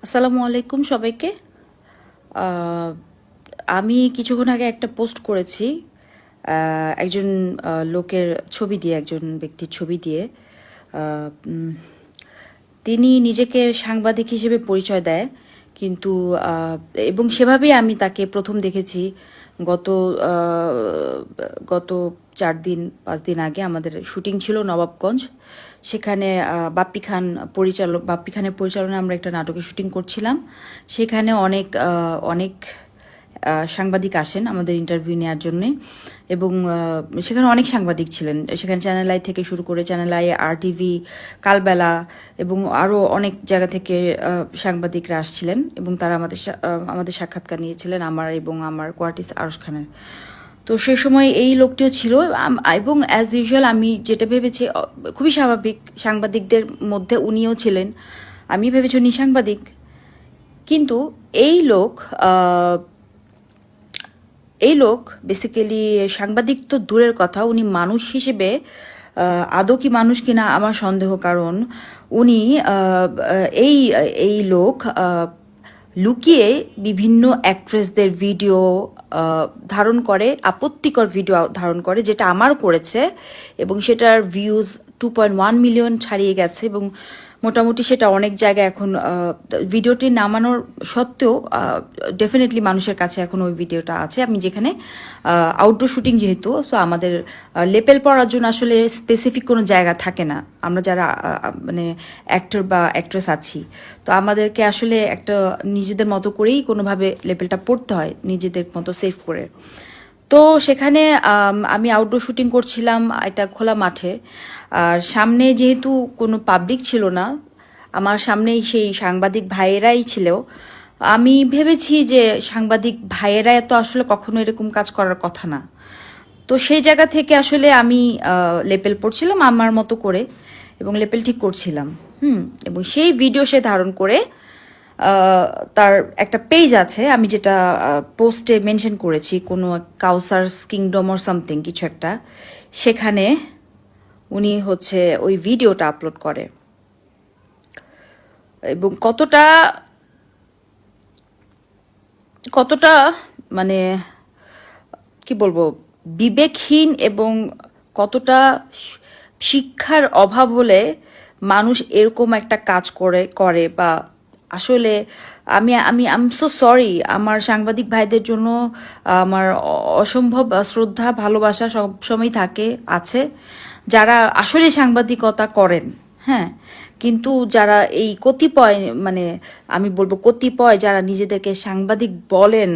আসসালামু আলাইকুম সবাইকে। আহ, আমি কিছুক্ষণ আগে একটা পোস্ট করেছি একজন লোকের ছবি দিয়ে, একজন ব্যক্তির ছবি দিয়ে। আহ, উম, তিনি নিজেকে সাংবাদিক হিসেবে পরিচয় দেয়, কিন্তু আহ, এবং সেভাবেই আমি তাকে প্রথম দেখেছি গত আহ, গত 4 দিন 5 দিন আগে আমাদের শুটিং ছিল নবাবগঞ্জ। সেখানে বাপ্পি খানের পরিচালনায় আমরা একটা নাটকের শুটিং করছিলাম। সেখানে অনেক সাংবাদিক আসেন আমাদের ইন্টারভিউ নেওয়ার জন্যে, এবং সেখানে অনেক সাংবাদিক ছিলেন। সেখানে চ্যানেল আই থেকে শুরু করে চ্যানেল আই, RTV, কালবেলা এবং আরও অনেক জায়গা থেকে সাংবাদিকরা আসছিলেন, এবং তারা আমাদের সাক্ষাৎকার নিয়েছিলেন, আমার এবং আমার কোয়ার্টিস আরশ খানের। তো সে সময় এই লোকটিও ছিল, এবং অ্যাজ ইউজুয়াল আমি যেটা ভেবেছি খুবই স্বাভাবিক, সাংবাদিকদের মধ্যে উনিও ছিলেন। আমি ভেবেছি উনি সাংবাদিক, কিন্তু এই লোক আহ, এই লোক বেসিক্যালি সাংবাদিক তো দূরের কথা, উনি মানুষ হিসেবে আদৌ কি মানুষ কিনা আমার সন্দেহ। কারণ উনি এই এই লোক লুকিয়ে বিভিন্ন অ্যাক্ট্রেসদের ভিডিও ধারণ করে, আপত্তিকর ভিডিও ধারণ করে, যেটা আমার করেছে, এবং সেটার ভিউজ 2.1 মিলিয়ন ছাড়িয়ে গেছে, এবং মোটামুটি সেটা অনেক জায়গায় এখন ভিডিওটি নামানোর সত্ত্বেও ডেফিনেটলি মানুষের কাছে এখন ওই ভিডিওটা আছে। আমি যেখানে আউটডোর শুটিং, যেহেতু সো আমাদের লেপেল পড়ার জন্য আসলে স্পেসিফিক কোনো জায়গা থাকে না, আমরা যারা মানে অ্যাক্টর বা অ্যাক্ট্রেস আছি। তো আমাদেরকে আসলে একটা নিজেদের মতো করেই কোনোভাবে লেপেলটা পড়তে হয়, নিজেদের মতো সেভ করে। তো সেখানে আমি আউটডোর শুটিং করছিলাম একটা খোলা মাঠে, আর সামনে যেহেতু কোনো পাবলিক ছিল না, আমার সামনেই সেই সাংবাদিক ভাইয়েরাই ছিল। আমি ভেবেছি যে সাংবাদিক ভাইয়েরা তো আসলে কখনো এরকম কাজ করার কথা না। তো সেই জায়গা থেকে আসলে আমি লেপেল পড়ছিলাম আমার মতো করে, এবং লেপেল ঠিক করছিলাম। এবং সেই ভিডিও সে ধারণ করে তার একটা পেজ আছে, আমি যেটা পোস্টে মেনশন করেছি, কোনো কাউসার কিংডম অর সামথিং কিছু একটা, সেখানে উনি হচ্ছে ওই ভিডিওটা আপলোড করে। এবং কতটা কতটা মানে কি বলবো, বিবেকহীন, এবং কতটা শিক্ষার অভাব হলে মানুষ এরকম একটা কাজ করে করে বা আসলে আমি আমি আই এম সো সরি। আমার সাংবাদিক ভাইদের জন্য আমার অসম্ভব শ্রদ্ধা ভালোবাসা সবসময় থাকে, আছে, যারা আসলে সাংবাদিকতা করেন। হ্যাঁ, কিন্তু যারা এই কতিপয়, মানে আমি বলবো কতিপয়, যারা নিজেদেরকে সাংবাদিক বলেন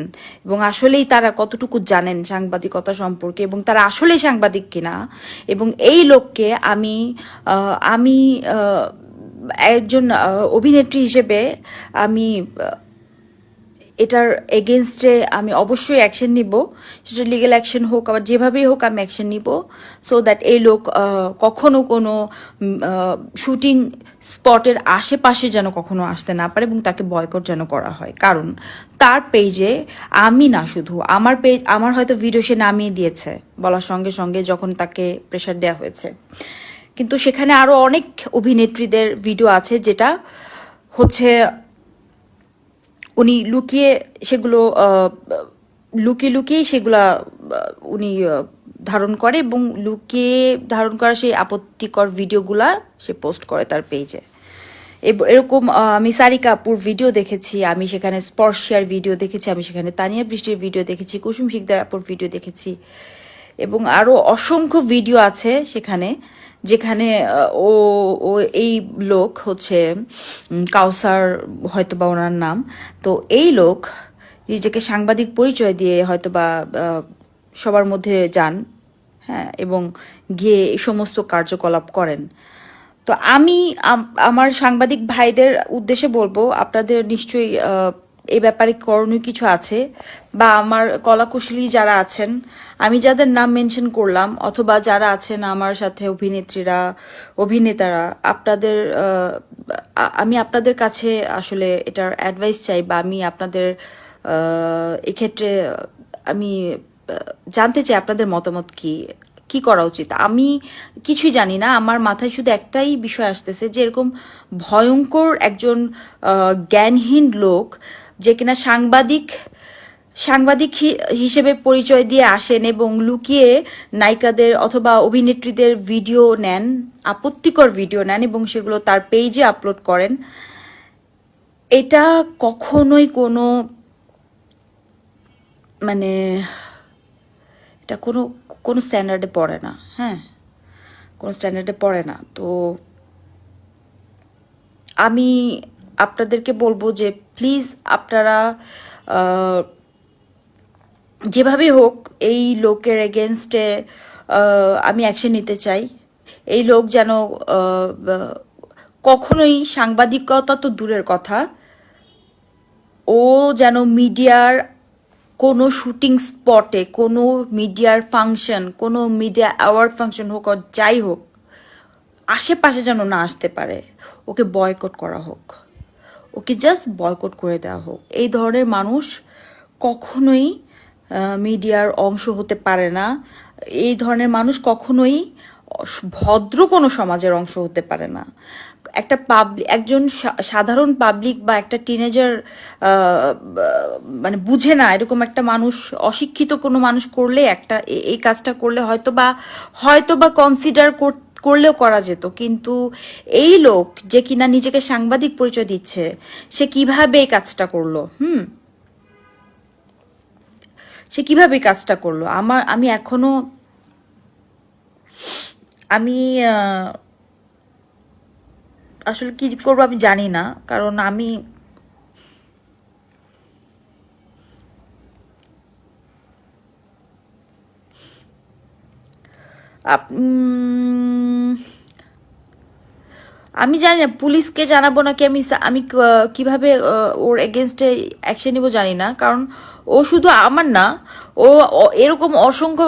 এবং আসলেই তারা কতটুকু জানেন সাংবাদিকতা সম্পর্কে, এবং তারা আসলেই সাংবাদিক কিনা। এবং এই লোককে আমি একজন অভিনেত্রী হিসেবে আমি এটার এগেনস্টে আমি অবশ্যই অ্যাকশন নিব, সেটা লিগ্যাল অ্যাকশন হোক, আবার যেভাবেই হোক আমি অ্যাকশন নিব, সো দ্যাট এই লোক কখনো কোনো শুটিং স্পটের আশেপাশে যেন কখনো আসতে না পারে, এবং তাকে বয়কট যেন করা হয়। কারণ তার পেজে, আমি না শুধু আমার পেজ, আমার হয়তো ভিডিও সে নামিয়ে দিয়েছে বলার সঙ্গে সঙ্গে যখন তাকে প্রেশার দেওয়া হয়েছে, কিন্তু সেখানে আরও অনেক অভিনেত্রীদের ভিডিও আছে, যেটা হচ্ছে উনি লুকিয়ে সেগুলো লুকিয়ে লুকিয়ে সেগুলা উনি ধারণ করে, এবং লুকিয়ে ধারণ করা সেই আপত্তিকর ভিডিওগুলা সে পোস্ট করে তার পেজে। এরকম আমি সারিকা আপুর ভিডিও দেখেছি, আমি সেখানে স্পর্শিয়ার ভিডিও দেখেছি, আমি সেখানে তানিয়া বৃষ্টির ভিডিও দেখেছি, কুসুম শিকদার আপুর ভিডিও দেখেছি, এবং আরও অসংখ্য ভিডিও আছে সেখানে, যেখানে ও ও এই লোক হচ্ছে কাউসার, হয়তো বা ওনার নাম। তো এই লোক নিজেকে সাংবাদিক পরিচয় দিয়ে হয়তো বা সবার মধ্যে যান, হ্যাঁ, এবং গিয়ে এই সমস্ত কার্যকলাপ করেন। তো আমি আমার সাংবাদিক ভাইদের উদ্দেশ্যে বলবো, আপনাদের নিশ্চয়ই এই ব্যাপারে করণীয় কিছু আছে, বা আমার কলাকুশলী যারা আছেন, আমি যাদের নাম মেনশন করলাম, অথবা যারা আছেন আমার সাথে অভিনেত্রীরা, অভিনেতারা, আমি আপনাদের কাছে আসলে এটার অ্যাডভাইস চাই, বা আমি আপনাদের এক্ষেত্রে আমি জানতে চাই আপনাদের মতামত কি। কি করা উচিত? আমি কিছুই জানি না, আমার মাথায় শুধু একটাই বিষয় আসতেছে যে এরকম ভয়ঙ্কর একজন জ্ঞানহীন লোক যে কিনা সাংবাদিক হিসেবে পরিচয় দিয়ে আসেন এবং লুকিয়ে নায়িকাদের অথবা অভিনেত্রীদের ভিডিও নেন, আপত্তিকর ভিডিও নেন এবং সেগুলো তার পেজে আপলোড করেন, এটা কখনোই কোনো মানে এটা কোনো কোনো স্ট্যান্ডার্ডে পড়ে না। হ্যাঁ, কোনো স্ট্যান্ডার্ডে পড়ে না। তো আমি আপনাদেরকে বলবো যে প্লিজ আপনারা যেভাবে হোক এই লোকের এগেনস্টে আমি অ্যাকশন নিতে চাই। এই লোক যেন কখনোই, সাংবাদিকতা তো দূরের কথা, ও যেন মিডিয়ার কোনো শুটিং স্পটে, কোনো মিডিয়ার ফাংশন, কোনো মিডিয়া অ্যাওয়ার্ড ফাংশন হোক আর যাই হোক, আশেপাশে যেন না আসতে পারে। ওকে বয়কট করা হোক, ওকে জাস্ট বয়কট করে দেওয়া হোক। এই ধরনের মানুষ কখনোই মিডিয়ার অংশ হতে পারে না। এই ধরনের মানুষ কখনোই ভদ্র কোনো সমাজের অংশ হতে পারে না। একটা একজন সাধারণ পাবলিক বা একটা টিনেজার মানে বুঝে না এরকম একটা মানুষ, অশিক্ষিত কোনো মানুষ করলে এই কাজটা করলে হয়তো বা কনসিডার করলেও করা যেত, কিন্তু এই লোক যে কিনা নিজেকে সাংবাদিক পরিচয় দিচ্ছে, সে কিভাবে এই কাজটা করলো? সে কিভাবে এই কাজটা করলো? আমি এখনো আমি আসলে কি করবো আমি জানি না, কারণ আমি আমি জানি না পুলিশকে জানাবো নাকি আমি আমি কিভাবে ওর এগেনস্টে অ্যাকশন নিব জানি না, কারণ ও শুধু আমার না, এরকম অসংখ্য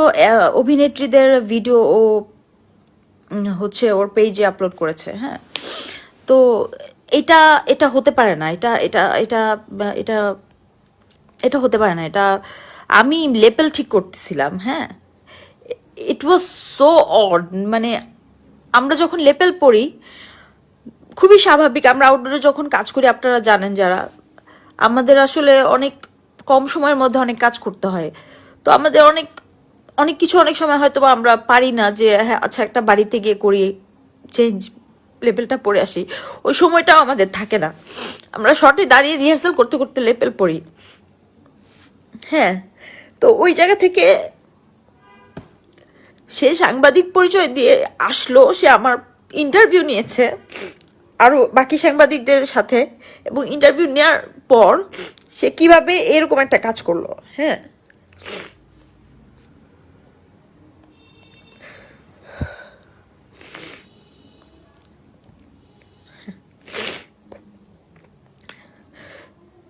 অভিনেত্রীদের ভিডিও ও হচ্ছে ওর পেজে আপলোড করেছে। হ্যাঁ, তো এটা এটা হতে পারে না, এটা এটা এটা এটা এটা হতে পারে না। এটা আমি লেভেল ঠিক করতেছিলাম। হ্যাঁ, ইট ওয়াজ সো অড। মানে আমরা যখন লেপেল পড়ি খুবই স্বাভাবিক, আমরা আউটডোরে যখন কাজ করি আপনারা জানেন যারা, আমাদের আসলে অনেক কম সময়ের মধ্যে অনেক কাজ করতে হয়। তো আমাদের অনেক অনেক কিছু অনেক সময় হয়তো আমরা পারি না যে হ্যাঁ আচ্ছা একটা বাড়িতে গিয়ে করি, চেঞ্জ লেভেলটা পড়ে আসি, ওই সময়টাও আমাদের থাকে না। আমরা শর্টে দাঁড়িয়ে রিহার্সাল করতে করতে লেভেল পড়ি। হ্যাঁ, তো ওই জায়গা থেকে সে সাংবাদিক পরিচয় দিয়ে আসলো, সে আমার ইন্টারভিউ নিয়েছে আরও বাকি সাংবাদিকদের সাথে, এবং ইন্টারভিউ নেওয়ার পর সে কিভাবে এরকম একটা কাজ করলো। হ্যাঁ,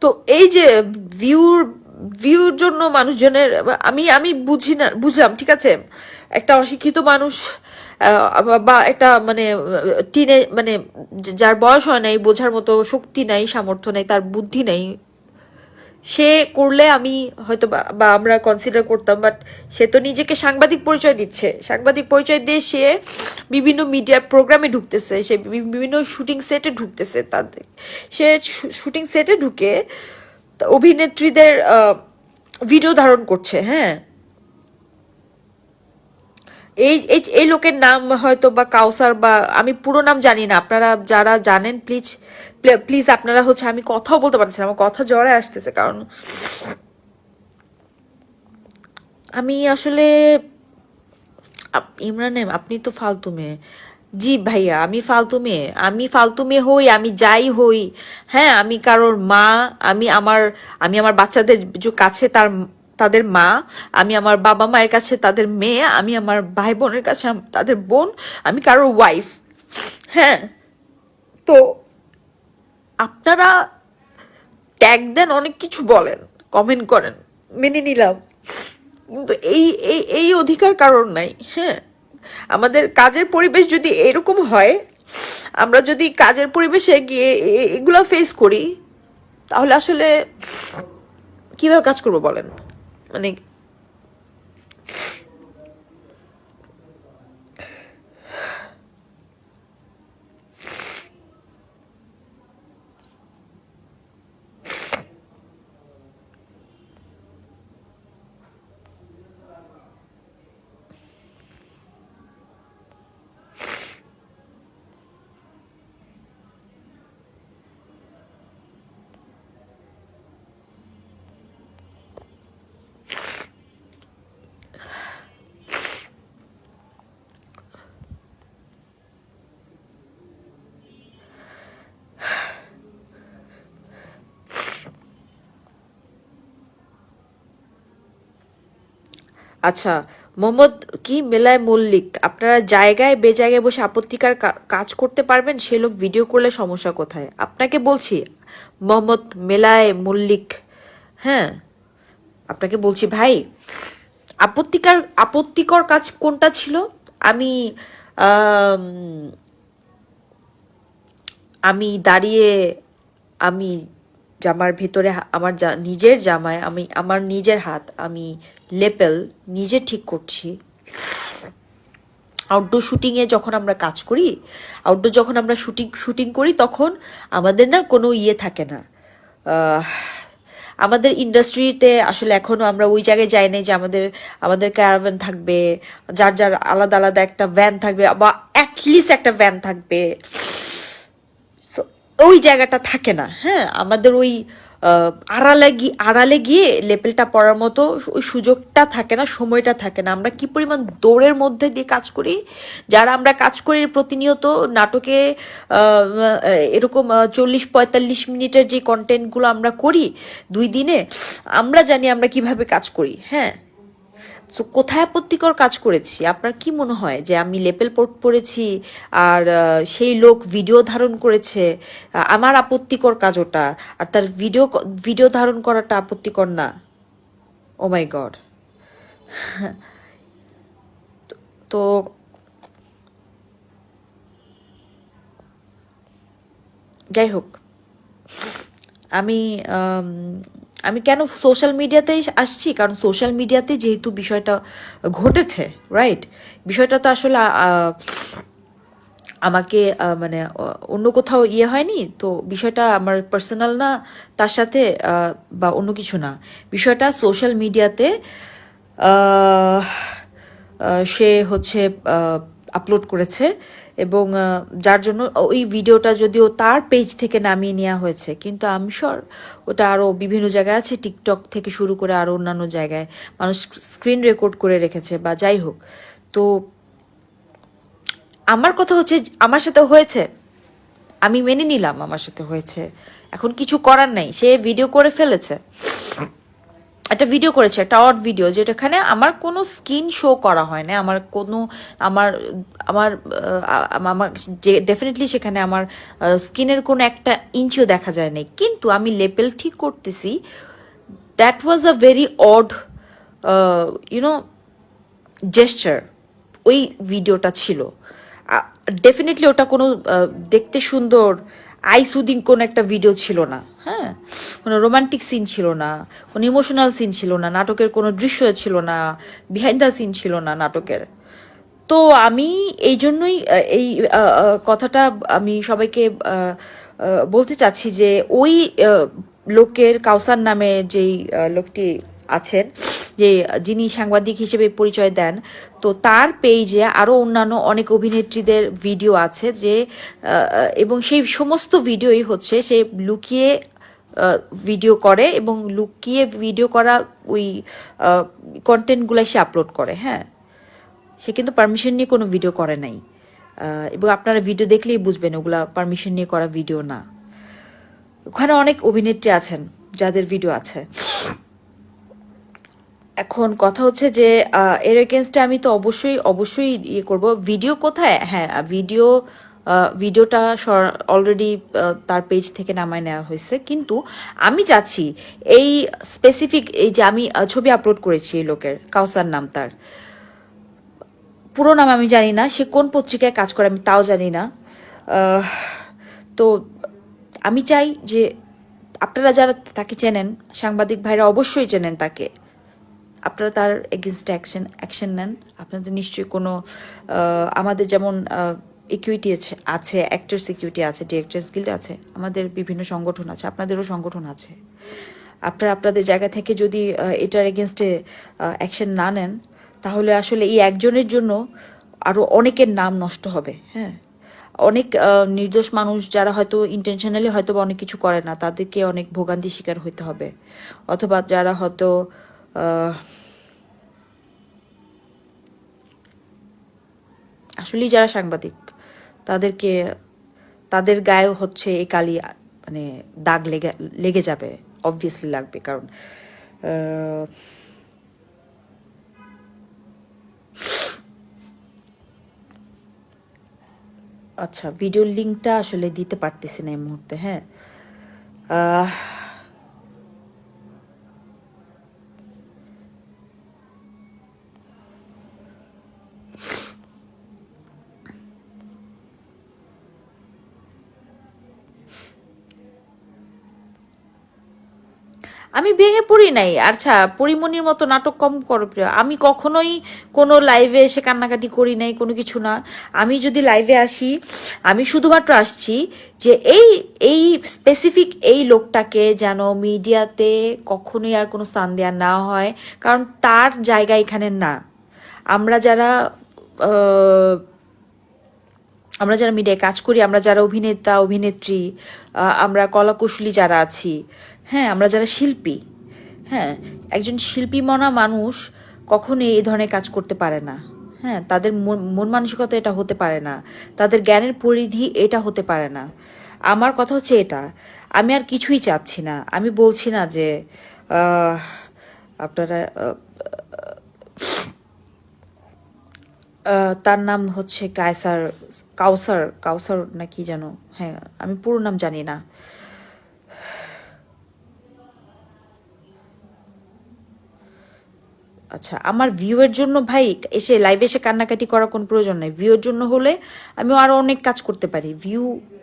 তো এই যে ভিউর ভিউর জন্য মানুষজনের, আমি আমি বুঝলাম ঠিক আছে, একটা অশিক্ষিত মানুষ বা একটা মানে মানে যার বয়স হয় নাই, বোঝার মতো শক্তি নাই, সামর্থ্য নাই, তার বুদ্ধি নেই, সে করলে আমি হয়তো বা আমরা কনসিডার করতাম, বাট সে তো নিজেকে সাংবাদিক পরিচয় দিচ্ছে। সাংবাদিক পরিচয় দিয়ে সে বিভিন্ন মিডিয়ার প্রোগ্রামে ঢুকতেছে, সে বিভিন্ন শুটিং সেটে ঢুকতেছে, তাদের সে শুটিং সেটে ঢুকে অভিনেত্রীদের ভিডিও ধারণ করছে। হ্যাঁ, এই এই এই লোকের নাম হয়তো বা কাউসার, বা আমি পুরো নাম জানি না, আপনারা যারা জানেন প্লিজ প্লিজ আপনারা হচ্ছে, আমি কথাও বলতে পারছি না, আমার কথা জ্বরে আসতেছে, কারণ আমি আসলে ইমরান আপনি তো ফালতু মেয়ে। জি ভাইয়া, আমি ফালতু মেয়ে হই, আমি যাই হই, হ্যাঁ আমি কারোর মা, আমি আমার বাচ্চাদের কাছে তাদের মা, আমি আমার বাবা মায়ের কাছে তাদের মেয়ে, আমি আমার ভাই বোনের কাছে তাদের বোন, আমি কারোর ওয়াইফ। হ্যাঁ, তো আপনারা ট্যাগ দেন, অনেক কিছু বলেন, কমেন্ট করেন, মেনে নিলাম, কিন্তু এই এই এই অধিকার কারণ নাই। হ্যাঁ, আমাদের কাজের পরিবেশ যদি এরকম হয়, আমরা যদি কাজের পরিবেশে গিয়ে এগুলো ফেস করি, তাহলে আসলে কিভাবে কাজ করবো বলেন? মানে আচ্ছা, মোহাম্মদ কি মেলায় মল্লিক, আপনারা জায়গায় বেজায়গায় বসে আপত্তিকর কাজ করতে পারবেন, সে লোক ভিডিও করলে সমস্যা কোথায়? আপনাকে বলছি মোহাম্মদ মেলায় মল্লিক, হ্যাঁ আপনাকে বলছি ভাই, আপত্তিকর কাজ কোনটা ছিল? আমি আম, আমি দাঁড়িয়ে, আমি জামার ভেতরে আমার নিজের জামায় আমি আমার নিজের হাত আমি লেপেল নিজে ঠিক করছি। আউটডোর শুটিংয়ে যখন আমরা কাজ করি, আউটডোর যখন আমরা শুটিং করি, তখন আমাদের না কোনো ইয়ে থাকে না। আহ, আমাদের ইন্ডাস্ট্রিতে আসলে এখনো আমরা ওই জায়গায় যাই নাই যে আমাদের আমাদের ক্যারাভ্যান থাকবে, যার যার আলাদা আলাদা একটা ভ্যান থাকবে, বা অ্যাটলিস্ট একটা ভ্যান থাকবে। So, ওই জায়গাটা থাকে না। হ্যাঁ, আমাদের ওই আড়ালে গিয়ে লেপেলটা পড়ার মতো ওই সুযোগটা থাকে না, সময়টা থাকে না। আমরা কি পরিমাণ দৌড়ের মধ্যে দিয়ে কাজ করি, যারা আমরা কাজ করি প্রতিনিয়ত নাটকে এরকম 40-45 মিনিটের যে কন্টেন্টগুলো আমরা করি 2 দিনে, আমরা জানি আমরা কিভাবে কাজ করি। হ্যাঁ, তো কোথায় আপত্তিকর কাজ করেছি? আপনার কি মনে হয় যে আমি লেপেল পোর্ট পড়েছি আর সেই লোক ভিডিও ধারণ করেছে, আমার আপত্তিকর কাজ ওটা, আর তার ভিডিও ধারণ করাটা আপত্তিকর না? ও মাই গড। তো যাই হোক, আমি আম, আমি কেন সোশ্যাল মিডিয়াতে আসছি, কারণ সোশ্যাল মিডিয়াতে যেহেতু বিষয়টা ঘটেছে, রাইট? বিষয়টা তো আসলে আমাকে মানে অন্য কোথাও ইয়ে হয়নি তো, বিষয়টা আমার পার্সোনাল না তার সাথে, বা অন্য কিছু না। বিষয়টা সোশ্যাল মিডিয়াতে সে হচ্ছে আপলোড করেছে, এবং যার জন্য ওই ভিডিওটা যদিও তার পেজ থেকে নামিয়ে নেওয়া হয়েছে, কিন্তু আমি শিওর ওটা আরও বিভিন্ন জায়গায় আছে, টিকটক থেকে শুরু করে আরও অন্যান্য জায়গায় মানুষ স্ক্রিন রেকর্ড করে রেখেছে, বা যাই হোক। তো আমার কথা হচ্ছে আমার সাথে হয়েছে, আমি মেনে নিলাম আমার সাথে হয়েছে, এখন কিছু করার নাই, সে ভিডিও করে ফেলেছে, একটা ভিডিও করেছে, একটা অড ভিডিও, যেটাখানে আমার কোনো স্কিন শো করা হয় না, আমার কোনো আমার আমার আমার যে ডেফিনেটলি সেখানে আমার স্কিনের কোনো একটা ইঞ্চিও দেখা যায় নাই, কিন্তু আমি লেপেল ঠিক করতেছি। That was a very odd you know gesture, ওই ভিডিওটা ছিল। ডেফিনেটলি ওটা কোনো দেখতে সুন্দর আই সুদিং কোনো একটা ভিডিও ছিল না। হ্যাঁ, কোনো রোমান্টিক সিন ছিল না, কোনো ইমোশনাল সিন ছিল না, নাটকের কোনো দৃশ্য ছিল না, বিহাইন্ড দ্য সিন ছিল না নাটকের। তো আমি এই জন্যই এই কথাটা আমি সবাইকে বলতে চাচ্ছি যে ওই লোকের, কাউসার নামে যেই লোকটি আছেন, যে যিনি সাংবাদিক হিসেবে পরিচয় দেন, তো তার পেজে আরও অন্যান্য অনেক অভিনেত্রীদের ভিডিও আছে, যে এবং সেই সমস্ত ভিডিওই হচ্ছে সে লুকিয়ে ভিডিও করে, এবং লুকিয়ে ভিডিও করা ওই কন্টেন্টগুলো সে আপলোড করে। হ্যাঁ, সে কিন্তু পারমিশন নিয়ে কোনো ভিডিও করে নাই, এবং আপনারা ভিডিও দেখলেই বুঝবেন ওগুলা পারমিশন নিয়ে করা ভিডিও না। ওখানে অনেক অভিনেত্রী আছেন যাদের ভিডিও আছে। এখন কথা হচ্ছে যে এর এগেনস্টে আমি তো অবশ্যই ইয়ে করব। ভিডিও কোথায়? হ্যাঁ, ভিডিওটা অলরেডি তার পেজ থেকে নামায় নেওয়া হয়েছে, কিন্তু আমি চাচ্ছি এই স্পেসিফিক, এই যে আমি ছবি আপলোড করেছি এই লোকের, কাউসার নাম তার, পুরো নাম আমি জানি না, সে কোন পত্রিকায় কাজ করে আমি তাও জানি না। তো আমি চাই যে আপনারা যারা তাকে চেনেন, সাংবাদিক ভাইরা অবশ্যই চেনেন তাকে, আপনারা তার এগেনস্টে অ্যাকশন নেন। আপনাদের নিশ্চয়ই কোনো আমাদের যেমন ইকুইটি আছে, অ্যাক্টার্স ইকুইটি আছে, ডিরেক্টর্স গিল্ড আছে, আমাদের বিভিন্ন সংগঠন আছে, আপনাদেরও সংগঠন আছে। আপনারা আপনাদের জায়গা থেকে যদি এটার এগেনস্টে অ্যাকশন না নেন, তাহলে আসলে এই একজনের জন্য আরও অনেকের নাম নষ্ট হবে। হ্যাঁ, অনেক নির্দোষ মানুষ যারা হয়তো ইন্টেনশনালি হয়তো বা অনেক কিছু করে না, তাদেরকে অনেক ভোগান্তি শিকার হতে হবে, অথবা যারা হয়তো আসলেই যারা সাংবাদিক, তাদেরকে তাদের গায়েও হচ্ছে এই কালি, মানে দাগ লেগে যাবে, অবভিয়াসলি লাগবে, কারণ আচ্ছা, ভিডিওর লিঙ্কটা আসলে দিতে পারতেছি না এই মুহূর্তে। হ্যাঁ, আহ, আমি ভেঙে পড়ি নাই। আচ্ছা, পরিমণির মতো নাটক কম করো প্রিয়। আমি কখনোই কোনো লাইভে এসে কান্নাকাটি করি নাই, কোনো কিছু না। আমি যদি লাইভে আসি, আমি শুধুমাত্র আসছি যে এই স্পেসিফিক এই লোকটাকে যেন মিডিয়াতে কখনোই আর কোনো স্থান দেওয়া না হয়, কারণ তার জায়গা এখানে না। আমরা যারা আহ, আমরা যারা মিডিয়ায় কাজ করি, আমরা যারা অভিনেতা অভিনেত্রী, আমরা কলাকুশলী যারা আছি, হ্যাঁ, আমরা যারা শিল্পী, হ্যাঁ, একজন শিল্পী মনা মানুষ কখনোই এই ধরনের কাজ করতে পারে না। হ্যাঁ, তাদের মন মানসিকতা এটা হতে পারে না, তাদের জ্ঞানের পরিধি এটা হতে পারে না। আমার কথা হচ্ছে এটা, আমি আর কিছুই চাচ্ছি না। আমি বলছি না যে আহ, আপনারা তার নাম হচ্ছে কাউসার কাউসার না কি যেন, হ্যাঁ, আমি পুরো নাম জানি না। আচ্ছা, আমার ভিউয়ের জন্য ভাই এসে লাইভে এসে কান্নাকাটি করার কোনো প্রয়োজন নেই। ভিউয়ের জন্য হলে আমি আরো অনেক কাজ করতে পারি।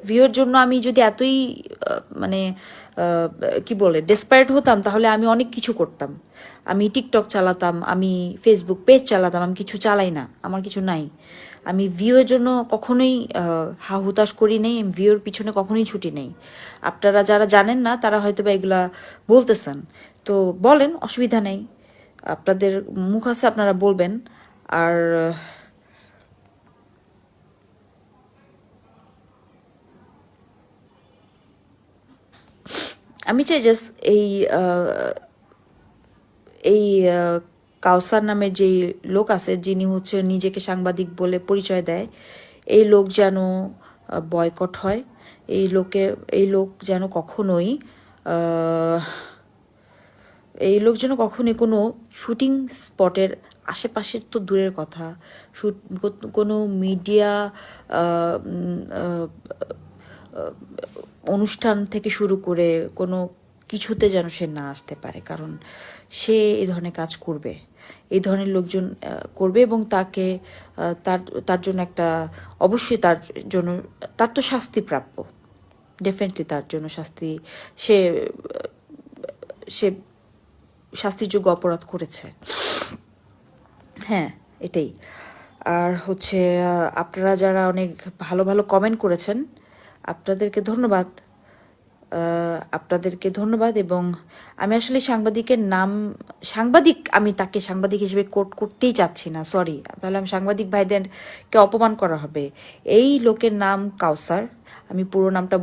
ভিউয়ের জন্য আমি যদি এতই মানে কি বলে ডেসপারেট হতাম, তাহলে আমি অনেক কিছু করতাম। আমি টিকটক চালাতাম, আমি ফেসবুক পেজ চালাতাম, আমি কিছু চালাই না, আমার কিছু নাই। আমি ভিউয়ের জন্য কখনোই হা হুতাশ করি নেই, ভিউয়ের পিছনে কখনোই ছুটি নেই। আপনারা যারা জানেন না তারা হয়তো বা এগুলা বলতেছেন, তো বলেন, অসুবিধা নেই। আপনাদের মুখ আছে, আপনারা বলবেন। আর আমি চাই জাস্ট এই কাউসার নামের যেই লোক আছে, যিনি হচ্ছে নিজেকে সাংবাদিক বলে পরিচয় দেয়, এই লোক যেন বয়কট হয়। এই লোক যেন কখনোই আহ, এই লোক যেন কখনোই কোনো শুটিং স্পটের আশেপাশে তো দূরের কথা, কোনো মিডিয়া অনুষ্ঠান থেকে শুরু করে কোনো কিছুতে যেন সে না আসতে পারে, কারণ সে এই ধরনের কাজ করবে, এই ধরনের লোকজন করবে, এবং তাকে তার তার জন্য একটা, অবশ্যই তার জন্য, তার তো শাস্তি প্রাপ্য, ডেফিনেটলি তার জন্য শাস্তি, সে সে শাস্তিযোগ্য অপরাধ করেছে। হ্যাঁ, এটাই। আর হচ্ছে আপনারা যারা অনেক ভালো ভালো কমেন্ট করেছেন, আপনাদেরকে ধন্যবাদ। আপনাদেরকে ধন্যবাদ। এবং আমি আসলে সাংবাদিক, আমি তাকে সাংবাদিক হিসেবে কোট করতেই চাচ্ছি না, সরি, তাহলে আমি সাংবাদিক ভাইদেরকে অপমান করা হবে। এই লোকের নাম কাউসার। আমি পুরো নামটা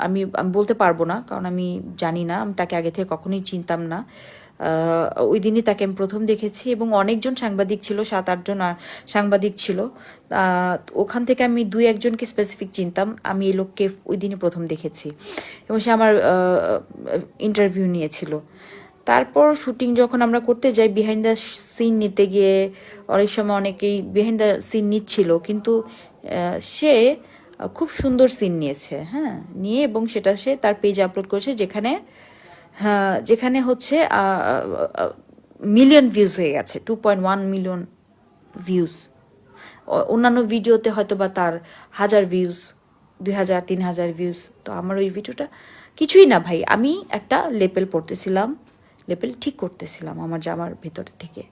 আমি আমি বলতে পারবো না, কারণ আমি জানি না, আমি তাকে আগে থেকে কখনোই চিনতাম না। ওই দিনই তাকে আমি প্রথম দেখেছি, এবং অনেকজন সাংবাদিক ছিল, 7-8 জন সাংবাদিক ছিল। ওখান থেকে আমি 2-1 জনকে স্পেসিফিক চিনতাম। আমি এই লোককে ওই দিনই প্রথম দেখেছি, এবং সে আমার ইন্টারভিউ নিয়েছিল। তারপর শুটিং যখন আমরা করতে যাই, বিহাইন্ড দ্য সিন নিতে গিয়ে অনেক সময় অনেকেই বিহাইন্ড দ্য সিন নিচ্ছিল, কিন্তু সে খুব সুন্দর সিন নিয়েছে, হ্যাঁ, নিয়ে, এবং সেটা সে তার পেজে আপলোড করেছে, যেখানে হচ্ছে মিলিয়ন ভিউজ হয়ে গেছে, 2.1 মিলিয়ন ভিউজ। অন্যান্য ভিডিওতে হয়তো বা তার 1000 ভিউজ, 2000-3000 ভিউজ। তো আমার ওই ভিডিওটা কিছুই না ভাই, আমি একটা লেপেল ঠিক করতেছিলাম আমার জামার ভেতর থেকে,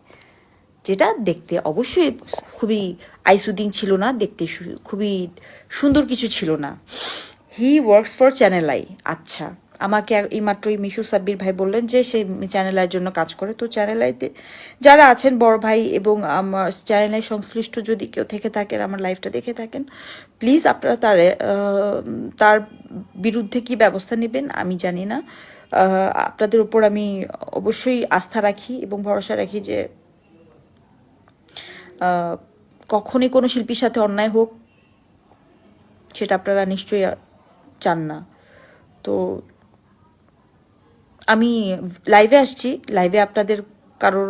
যেটা দেখতে অবশ্যই খুবই আইসুদিং ছিল না, দেখতে খুবই সুন্দর কিছু ছিল না। He works for channel I. আচ্ছা, আমাকে এইমাত্রই মিশু সাব্বির ভাই বললেন যে সে চ্যানেল আইয়ের জন্য কাজ করে। তো চ্যানেল আইতে যারা আছেন বড় ভাই এবং আমার চ্যানেল আই সংশ্লিষ্ট যদি কেউ থেকে থাকেন, আমার লাইফটা দেখে থাকেন, প্লিজ আপনারা তার বিরুদ্ধে কি ব্যবস্থা নেবেন আমি জানি না। আপনাদের উপর আমি অবশ্যই আস্থা রাখি এবং ভরসা রাখি যে কখনই কোনো শিল্পীর সাথে অন্যায় হোক, সেটা আপনারা নিশ্চয়ই চান না। তো আমি লাইভে আসছি, লাইভে আপনাদের কারোর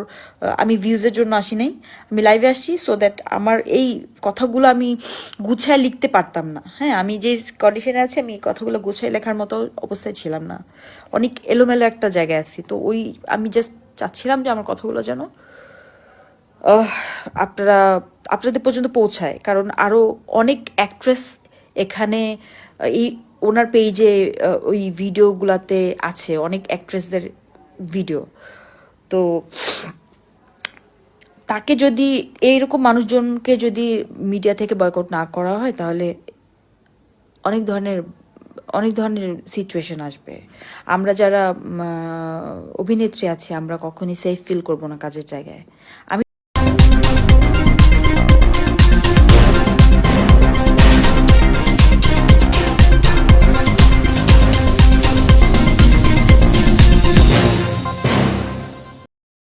আমি ভিউজের জন্য আসি নাই, আমি লাইভে আসছি সো দ্যাট আমার এই কথাগুলো আমি গুছায় লিখতে পারতাম না। হ্যাঁ, আমি যে কন্ডিশনে আছি আমি এই কথাগুলো গুছায় লেখার মতো অবস্থায় ছিলাম না, অনেক এলোমেলো একটা জায়গায় আছি। তো ওই আমি জাস্ট চাচ্ছিলাম যে আমার কথাগুলো যেন আপনারা আপনাদের পর্যন্ত পৌঁছায়, কারণ আরও অনেক অ্যাক্ট্রেস এখানে এই ওনার পেজে ওই ভিডিওগুলাতে আছে, অনেক অ্যাক্ট্রেসদের ভিডিও। তো তাকে যদি এইরকম মানুষজনকে যদি মিডিয়া থেকে বয়কট না করা হয় তাহলে অনেক ধরনের অনেক ধরনের সিচুয়েশন আসবে। আমরা যারা অভিনেত্রী আছি আমরা কখনই সেফ ফিল করব না কাজের জায়গায়। আমি